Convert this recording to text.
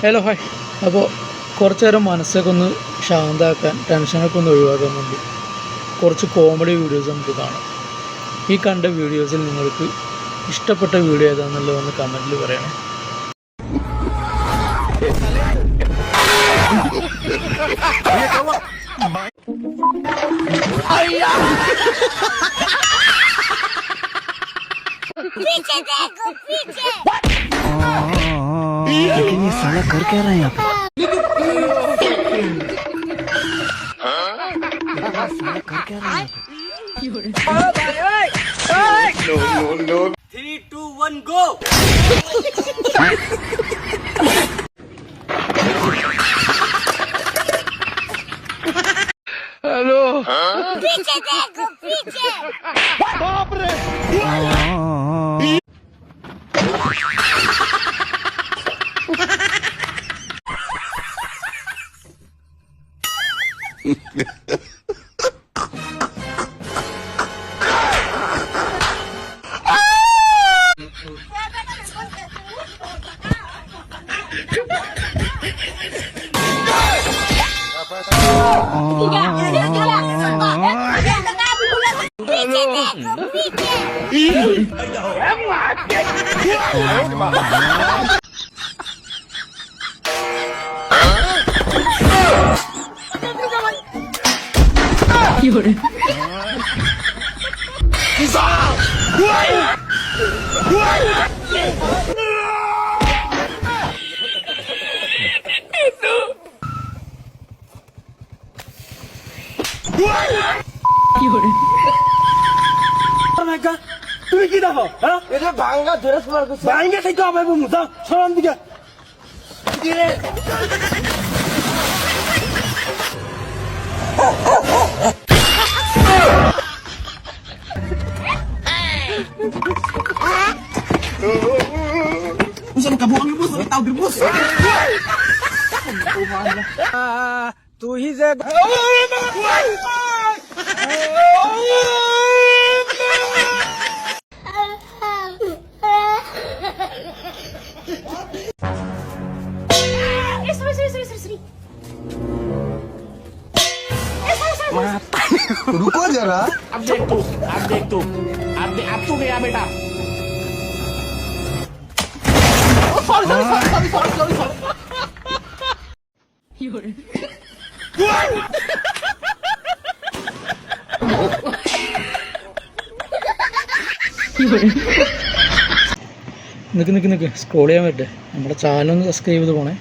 Hello hi. അപ്പോൾ കുറച്ച് നേരം മനസ്സൊക്കെ ഒന്ന് ശാന്തമാക്കാൻ, ടെൻഷനൊക്കെ ഒന്ന് ഒഴിവാക്കാൻ വേണ്ടി കുറച്ച് കോമഡി വീഡിയോസ് നമുക്ക് കാണാം. ഈ കണ്ട വീഡിയോസിൽ നിങ്ങൾക്ക് ഇഷ്ടപ്പെട്ട വീഡിയോ ഏതാണെന്നുള്ളത് ഒന്ന് കമൻറ്റിൽ പറയണേ. पीछे देखो पीछे। लेकिन ये साला कर क्या रहा है यहाँ पे? साला कर क्या रहा है यहाँ पे? 3, 2, 1 go। हेलो पीछे देखो पीछे। बाप रे. তুমি কি দেখো? হ্যাঁ, এটা ভাঙা ধরে শোনার কিছু ভাঙা খাইতে হবে মুদা সরান দিকে Usah kabuang ibu, sudah tahu ibu. Tu hize. रुको जरा. अब देख तू, अब तू गया बेटा. Sorry. നിക്ക് സ്ക്രോൾ ചെയ്യാൻ പറ്റേ. നമ്മുടെ ചാനൽ ഒന്ന് സബ്സ്ക്രൈബ് ചെയ്ത് പോണേ.